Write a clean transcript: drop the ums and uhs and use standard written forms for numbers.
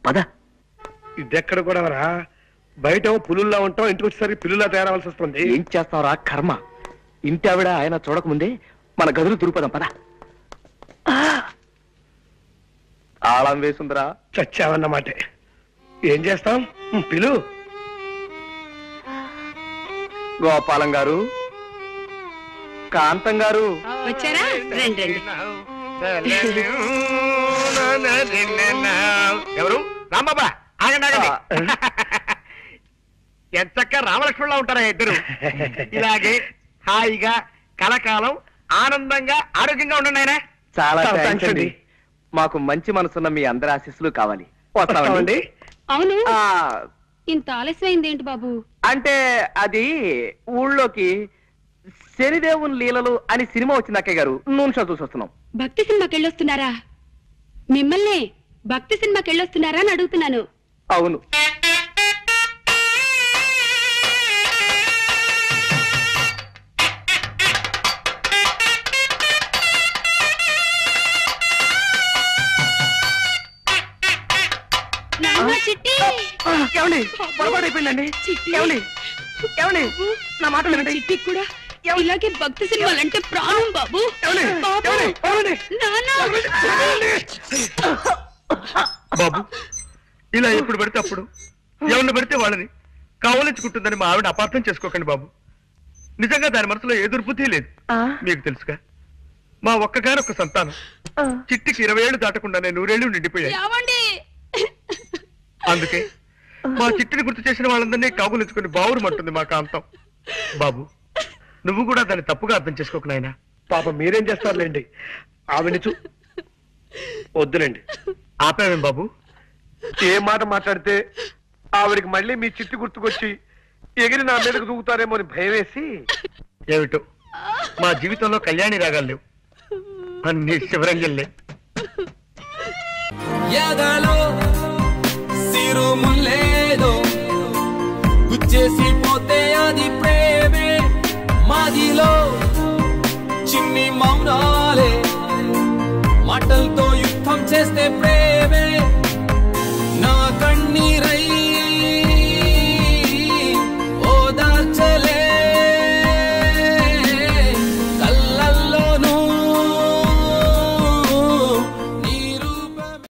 పద. ఇదెక్కడ కూడా రా, బయట పులుల్లా ఉంటాం, ఇంటికి వచ్చేసరికి పిల్లులా తయారవలసి వస్తుంది. ఏం చేస్తావురా కర్మ. ఇంటి ఆవిడ ఆయన చూడకముందే మన గదులు దురుపదాం పద. తాళం వేసుందిరా. చచ్చావన్నమాట. ఏం చేస్తాం, పిలు. గోపాలం గారు, కాంతం గారు వచ్చారా? రండి రండి. ఎవరు? రాంబాబా, ఆగండి ఆగండి. ఎంతక్క రామలక్ష్మణులా ఉంటారా ఇద్దరు. ఇలాగే హాయిగా కలకాలం ఆనందంగా ఆరోగ్యంగా ఉండండి ఆయన. చాలా థాంక్స్ అండి. మాకు మంచి మనసున్న మీ అందరి ఆశీస్సులు కావాలి. వస్తామండి. అవును, ఇంత ఆలస్యమైంది ఏంటి బాబు? అంటే అది ఊళ్ళోకి శనిదేవుని లీలలు అని సినిమా వచ్చింది అక్కయ్య గారు, నూనె షో చూసి వస్తున్నాం. భక్తి సినిమాకి వెళ్ళొస్తున్నారా? మిమ్మల్ని భక్తి సినిమాకి వెళ్ళొస్తున్నారా అని అడుగుతున్నాను. అవును. ఏమండి, పొరపాటు అయిపోయిందండి. ఏమండి ఏమండి, నా మాట వినండి. చిట్టి కూడా ఇలాగే భక్తి సినిమాలంటే ప్రాణం బాబు. బాబు, ఇలా ఎప్పుడు పడితే అప్పుడు ఎవరిని పడితే వాళ్ళని కావలించుకుంటుందని మా ఆవిడ అపార్థం చేసుకోకండి బాబు. నిజంగా దాని మనసులో ఏ దుర్బుద్ధి లేదు. మీకు తెలుసుగా, మా ఒక్కగానొక్క సంతానం చిట్టికి 20 ఏళ్ళు దాటకుండానే 100 ఏళ్ళు నిండిపోయాయి. అందుకే మా చిట్టిని గుర్తు చేసిన వాళ్ళందరినీ కాగులించుకుని బావురుమంటుంది మా కాంతం. బాబు, నువ్వు కూడా దాన్ని తప్పుగా అర్థం చేసుకోకు నాయనా. పాప మీరేం చేస్తారులేండి, ఆవిడ వద్దులేండి. ఆపేమేం బాబు? ఏ మాట మాట్లాడితే ఆవిడికి మళ్ళీ మీ చిట్టి గుర్తుకొచ్చి ఎగిరి నా మీదకు దూకుతారేమో అని భయం వేసి. ఏమిటో మా జీవితంలో కళ్యాణి రాగాలు లేవు, అన్ని శివరంజన్లే. సిరుములేదో గుచ్చేసి పోతే అది ప్రేమే, మాదిలో చిన్ని మౌనాలే మాటలతో యుద్ధం చేస్తే ప్రేమ.